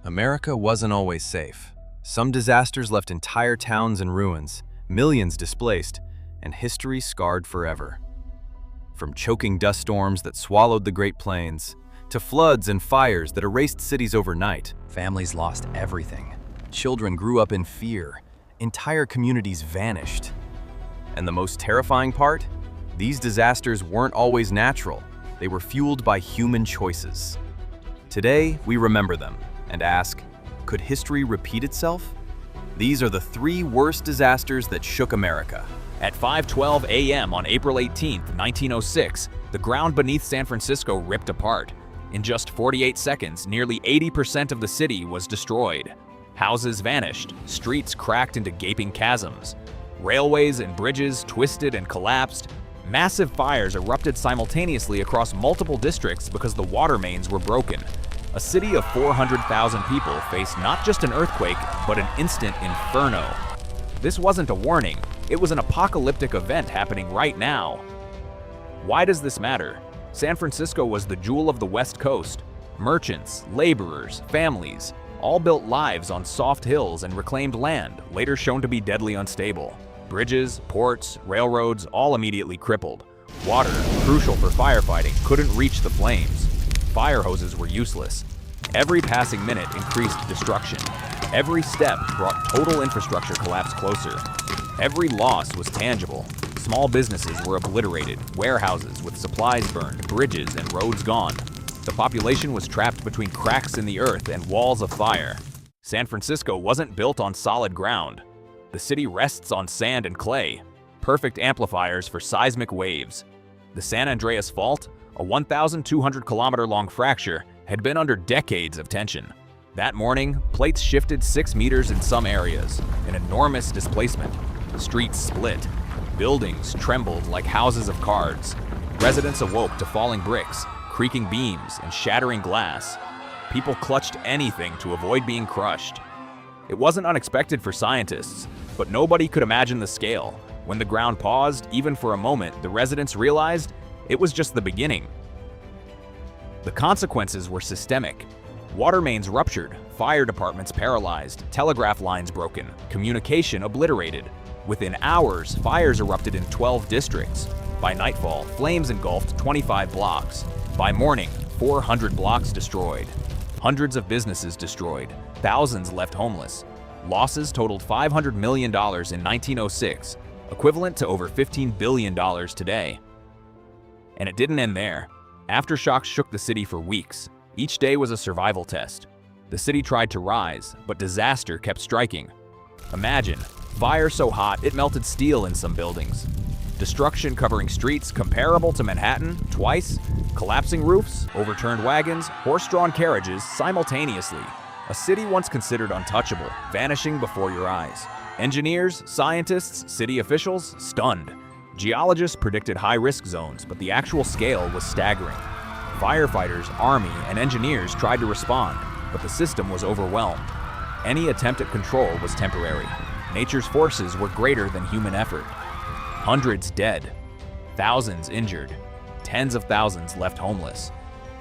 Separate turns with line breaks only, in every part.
America wasn't always safe. Some disasters left entire towns in ruins, millions displaced, and history scarred forever. From choking dust storms that swallowed the Great Plains, to floods and fires that erased cities overnight, families lost everything. Children grew up in fear. Entire communities vanished. And the most terrifying part? These disasters weren't always natural. They were fueled by human choices. Today, we remember them and ask, could history repeat itself? These are the 3 worst disasters that shook America.
At 5:12 a.m. on April 18, 1906, the ground beneath San Francisco ripped apart. In just 48 seconds, nearly 80% of the city was destroyed. Houses vanished, streets cracked into gaping chasms. Railways and bridges twisted and collapsed. Massive fires erupted simultaneously across multiple districts because the water mains were broken. A city of 400,000 people faced not just an earthquake, but an instant inferno. This wasn't a warning, it was an apocalyptic event happening right now. Why does this matter? San Francisco was the jewel of the West Coast. Merchants, laborers, families, all built lives on soft hills and reclaimed land, later shown to be deadly unstable. Bridges, ports, railroads, all immediately crippled. Water, crucial for firefighting, couldn't reach the flames. Fire hoses were useless. Every passing minute increased destruction. Every step brought total infrastructure collapse closer. Every loss was tangible. Small businesses were obliterated, warehouses with supplies burned, bridges and roads gone. The population was trapped between cracks in the earth and walls of fire. San Francisco wasn't built on solid ground. The city rests on sand and clay, perfect amplifiers for seismic waves. The San Andreas Fault, a 1,200-kilometer-long fracture, had been under decades of tension. That morning, plates shifted 6 meters in some areas, an enormous displacement. Streets split. Buildings trembled like houses of cards. Residents awoke to falling bricks, creaking beams, and shattering glass. People clutched anything to avoid being crushed. It wasn't unexpected for scientists, but nobody could imagine the scale. When the ground paused, even for a moment, the residents realized it was just the beginning. The consequences were systemic. Water mains ruptured, fire departments paralyzed, telegraph lines broken, communication obliterated. Within hours, fires erupted in 12 districts. By nightfall, flames engulfed 25 blocks. By morning, 400 blocks destroyed. Hundreds of businesses destroyed. Thousands left homeless. Losses totaled $500 million in 1906, equivalent to over $15 billion today. And it didn't end there. Aftershocks shook the city for weeks. Each day was a survival test. The city tried to rise, but disaster kept striking. Imagine, fire so hot it melted steel in some buildings. Destruction covering streets comparable to Manhattan twice, collapsing roofs, overturned wagons, horse-drawn carriages simultaneously. A city once considered untouchable, vanishing before your eyes. Engineers, scientists, city officials, stunned. Geologists predicted high-risk zones, but the actual scale was staggering. Firefighters, army, and engineers tried to respond, but the system was overwhelmed. Any attempt at control was temporary. Nature's forces were greater than human effort. Hundreds dead, thousands injured, tens of thousands left homeless.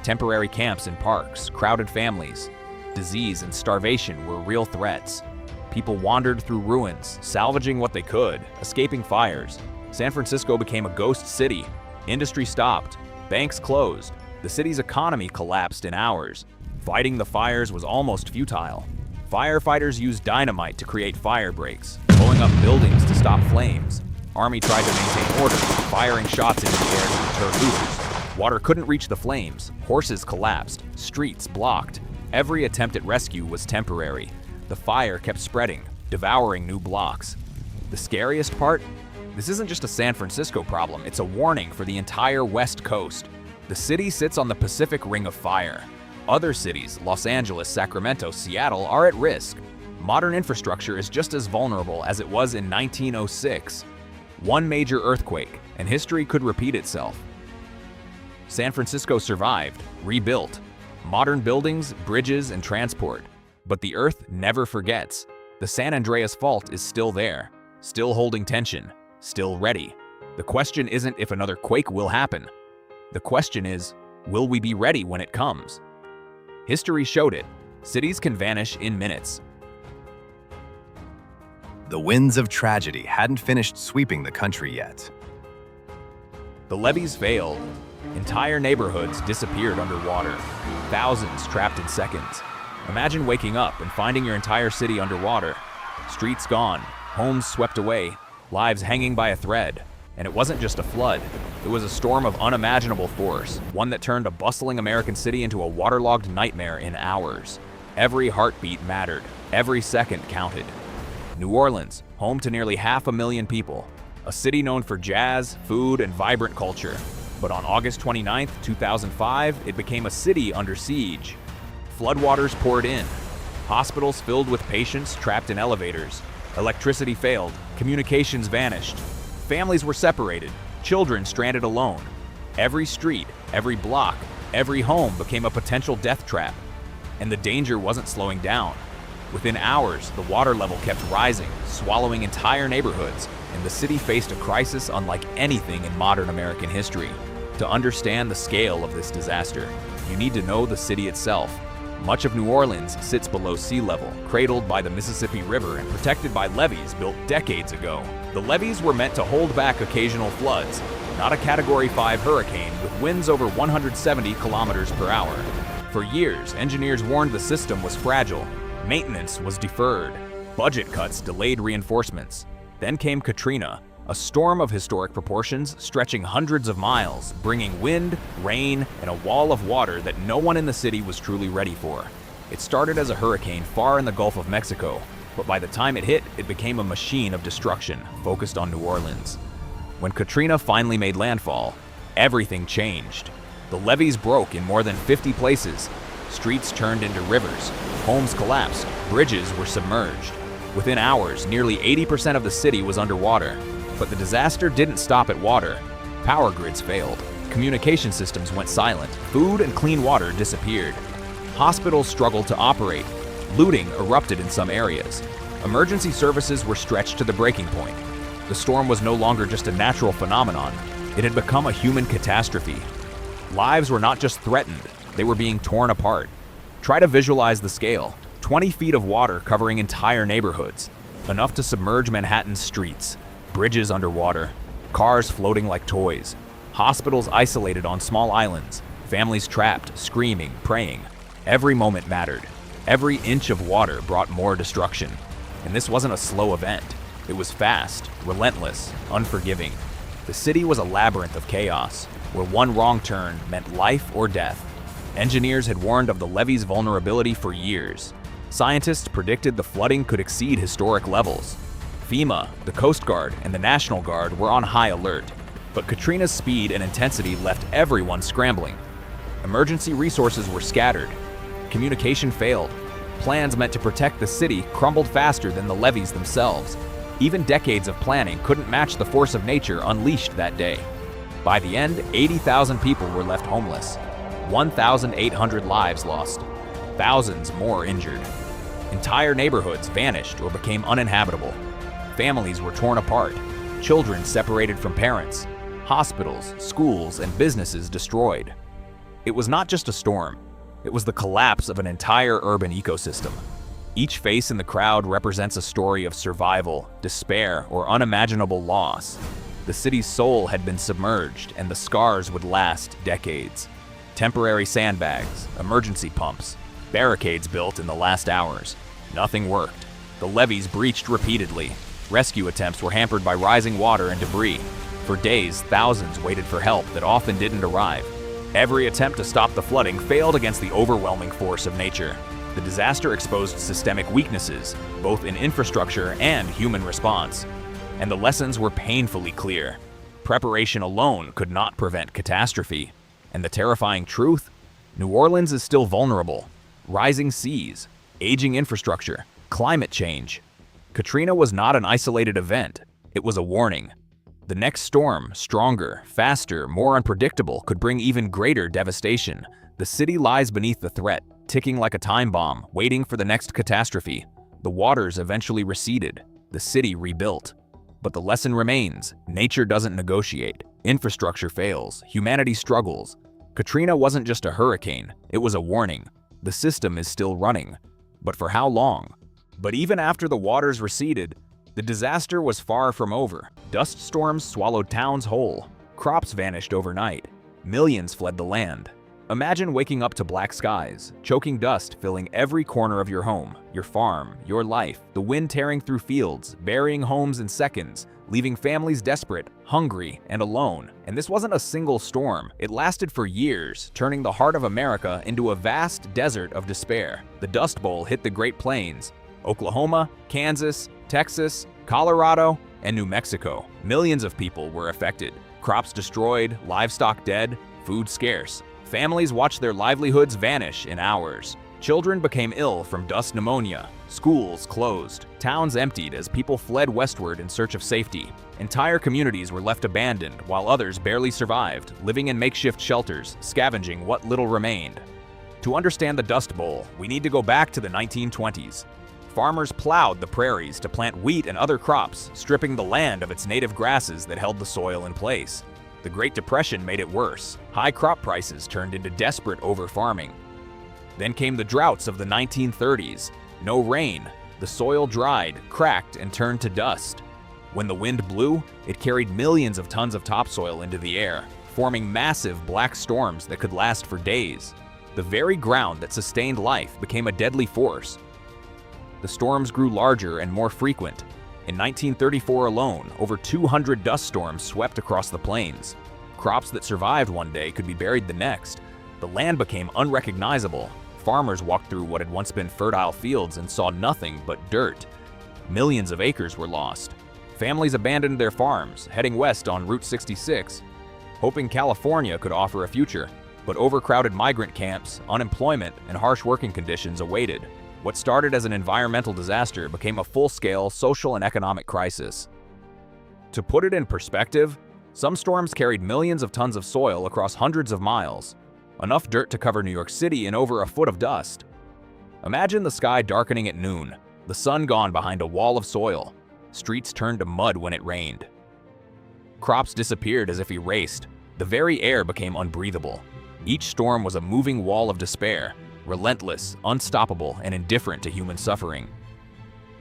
Temporary camps in parks, crowded families. Disease and starvation were real threats. People wandered through ruins, salvaging what they could, escaping fires. San Francisco became a ghost city. Industry stopped. Banks closed. The city's economy collapsed in hours. Fighting the fires was almost futile. Firefighters used dynamite to create fire breaks, blowing up buildings to stop flames. Army tried to maintain order, firing shots into the air to deter looters. Water couldn't reach the flames. Horses collapsed. Streets blocked. Every attempt at rescue was temporary. The fire kept spreading, devouring new blocks. The scariest part? This isn't just a San Francisco problem, it's a warning for the entire West Coast. The city sits on the Pacific Ring of Fire. Other cities, Los Angeles, Sacramento, Seattle, are at risk. Modern infrastructure is just as vulnerable as it was in 1906. One major earthquake, and history could repeat itself. San Francisco survived, rebuilt. Modern buildings, bridges, and transport. But the Earth never forgets. The San Andreas Fault is still there, still holding tension, still ready. The question isn't if another quake will happen. The question is, will we be ready when it comes? History showed it. Cities can vanish in minutes.
The winds of tragedy hadn't finished sweeping the country yet.
The levees failed. Entire neighborhoods disappeared underwater. Thousands trapped in seconds. Imagine waking up and finding your entire city underwater. Streets gone, homes swept away, lives hanging by a thread. And it wasn't just a flood. It was a storm of unimaginable force, one that turned a bustling American city into a waterlogged nightmare in hours. Every heartbeat mattered. Every second counted. New Orleans, home to nearly 500,000 people, a city known for jazz, food, and vibrant culture. But on August 29, 2005, it became a city under siege. Floodwaters poured in. Hospitals filled with patients trapped in elevators. Electricity failed. Communications vanished. Families were separated. Children stranded alone. Every street, every block, every home became a potential death trap. And the danger wasn't slowing down. Within hours, the water level kept rising, swallowing entire neighborhoods, and the city faced a crisis unlike anything in modern American history. To understand the scale of this disaster, you need to know the city itself. Much of New Orleans sits below sea level, cradled by the Mississippi River and protected by levees built decades ago. The levees were meant to hold back occasional floods, not a Category 5 hurricane with winds over 170 kilometers per hour. For years, engineers warned the system was fragile. Maintenance was deferred. Budget cuts delayed reinforcements. Then came Katrina, a storm of historic proportions stretching hundreds of miles, bringing wind, rain, and a wall of water that no one in the city was truly ready for. It started as a hurricane far in the Gulf of Mexico, but by the time it hit, it became a machine of destruction focused on New Orleans. When Katrina finally made landfall, everything changed. The levees broke in more than 50 places. Streets turned into rivers. Homes collapsed. Bridges were submerged. Within hours, nearly 80% of the city was underwater. But the disaster didn't stop at water. Power grids failed. Communication systems went silent. Food and clean water disappeared. Hospitals struggled to operate. Looting erupted in some areas. Emergency services were stretched to the breaking point. The storm was no longer just a natural phenomenon. It had become a human catastrophe. Lives were not just threatened, they were being torn apart. Try to visualize the scale. 20 feet of water covering entire neighborhoods. Enough to submerge Manhattan's streets. Bridges underwater. Cars floating like toys. Hospitals isolated on small islands. Families trapped, screaming, praying. Every moment mattered. Every inch of water brought more destruction. And this wasn't a slow event. It was fast, relentless, unforgiving. The city was a labyrinth of chaos, where one wrong turn meant life or death. Engineers had warned of the levee's vulnerability for years. Scientists predicted the flooding could exceed historic levels. FEMA, the Coast Guard, and the National Guard were on high alert. But Katrina's speed and intensity left everyone scrambling. Emergency resources were scattered. Communication failed. Plans meant to protect the city crumbled faster than the levees themselves. Even decades of planning couldn't match the force of nature unleashed that day. By the end, 80,000 people were left homeless. 1,800 lives lost. Thousands more injured. Entire neighborhoods vanished or became uninhabitable. Families were torn apart. Children separated from parents. Hospitals, schools, and businesses destroyed. It was not just a storm. It was the collapse of an entire urban ecosystem. Each face in the crowd represents a story of survival, despair, or unimaginable loss. The city's soul had been submerged, and the scars would last decades. Temporary sandbags, emergency pumps, barricades built in the last hours. Nothing worked. The levees breached repeatedly. Rescue attempts were hampered by rising water and debris. For days, thousands waited for help that often didn't arrive. Every attempt to stop the flooding failed against the overwhelming force of nature. The disaster exposed systemic weaknesses, both in infrastructure and human response. And the lessons were painfully clear. Preparation alone could not prevent catastrophe. And the terrifying truth? New Orleans is still vulnerable. Rising seas, aging infrastructure, climate change. Katrina was not an isolated event. It was a warning. The next storm, stronger, faster, more unpredictable, could bring even greater devastation. The city lies beneath the threat, ticking like a time bomb, waiting for the next catastrophe. The waters eventually receded. The city rebuilt. But the lesson remains. Nature doesn't negotiate. Infrastructure fails. Humanity struggles. Katrina wasn't just a hurricane. It was a warning. The system is still running. But for how long? But even after the waters receded, the disaster was far from over. Dust storms swallowed towns whole. Crops vanished overnight. Millions fled the land. Imagine waking up to black skies, choking dust filling every corner of your home, your farm, your life, the wind tearing through fields, burying homes in seconds, leaving families desperate, hungry, and alone. And this wasn't a single storm. It lasted for years, turning the heart of America into a vast desert of despair. The Dust Bowl hit the Great Plains, Oklahoma, Kansas, Texas, Colorado, and New Mexico. Millions of people were affected. Crops destroyed, livestock dead, food scarce. Families watched their livelihoods vanish in hours. Children became ill from dust pneumonia. Schools closed. Towns emptied as people fled westward in search of safety. Entire communities were left abandoned, while others barely survived, living in makeshift shelters, scavenging what little remained. To understand the Dust Bowl, we need to go back to the 1920s. Farmers plowed the prairies to plant wheat and other crops, stripping the land of its native grasses that held the soil in place. The Great Depression made it worse. High crop prices turned into desperate over-farming. Then came the droughts of the 1930s. No rain. The soil dried, cracked, and turned to dust. When the wind blew, it carried millions of tons of topsoil into the air, forming massive black storms that could last for days. The very ground that sustained life became a deadly force. The storms grew larger and more frequent. In 1934 alone, over 200 dust storms swept across the plains. Crops that survived one day could be buried the next. The land became unrecognizable. Farmers walked through what had once been fertile fields and saw nothing but dirt. Millions of acres were lost. Families abandoned their farms, heading west on Route 66, hoping California could offer a future. But overcrowded migrant camps, unemployment, and harsh working conditions awaited. What started as an environmental disaster became a full-scale social and economic crisis. To put it in perspective, some storms carried millions of tons of soil across hundreds of miles, enough dirt to cover New York City in over a foot of dust. Imagine the sky darkening at noon, the sun gone behind a wall of soil. Streets turned to mud when it rained. Crops disappeared as if erased. The very air became unbreathable. Each storm was a moving wall of despair, relentless, unstoppable, and indifferent to human suffering.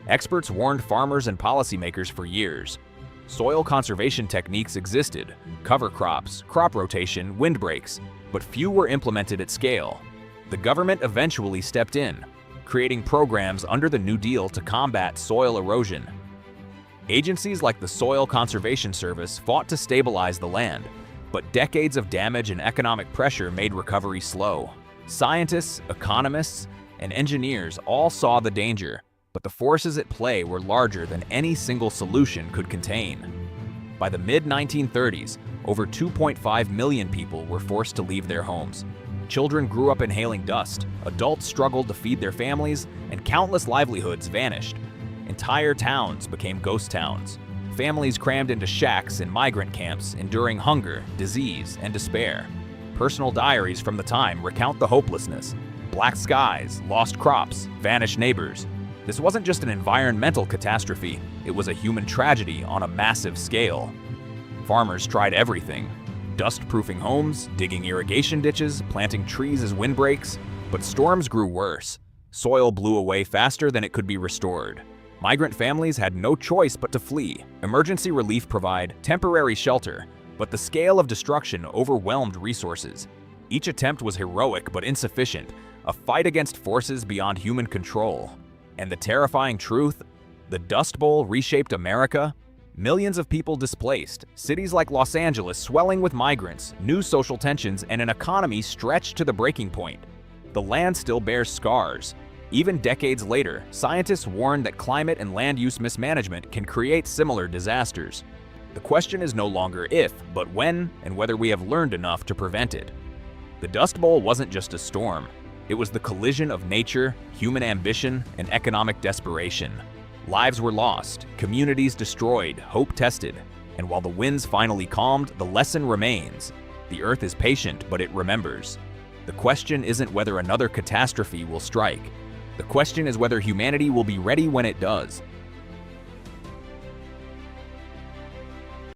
Experts warned farmers and policymakers for years. Soil conservation techniques existed: cover crops, crop rotation, windbreaks, but few were implemented at scale. The government eventually stepped in, creating programs under the New Deal to combat soil erosion. Agencies like the Soil Conservation Service fought to stabilize the land, but decades of damage and economic pressure made recovery slow. Scientists, economists, and engineers all saw the danger, but the forces at play were larger than any single solution could contain. By the mid-1930s, over 2.5 million people were forced to leave their homes. Children grew up inhaling dust, adults struggled to feed their families, and countless livelihoods vanished. Entire towns became ghost towns. Families crammed into shacks in migrant camps, enduring hunger, disease, and despair. Personal diaries from the time recount the hopelessness. Black skies, lost crops, vanished neighbors. This wasn't just an environmental catastrophe, it was a human tragedy on a massive scale. Farmers tried everything: dust-proofing homes, digging irrigation ditches, planting trees as windbreaks. But storms grew worse. Soil blew away faster than it could be restored. Migrant families had no choice but to flee. Emergency relief provided temporary shelter, but the scale of destruction overwhelmed resources. Each attempt was heroic but insufficient, a fight against forces beyond human control. And the terrifying truth? The Dust Bowl reshaped America. Millions of people displaced, cities like Los Angeles swelling with migrants, new social tensions, and an economy stretched to the breaking point. The land still bears scars. Even decades later, scientists warn that climate and land use mismanagement can create similar disasters. The question is no longer if, but when, and whether we have learned enough to prevent it. The Dust Bowl wasn't just a storm. It was the collision of nature, human ambition, and economic desperation. Lives were lost, communities destroyed, hope tested, and while the winds finally calmed, the lesson remains. The Earth is patient, but it remembers. The question isn't whether another catastrophe will strike. The question is whether humanity will be ready when it does.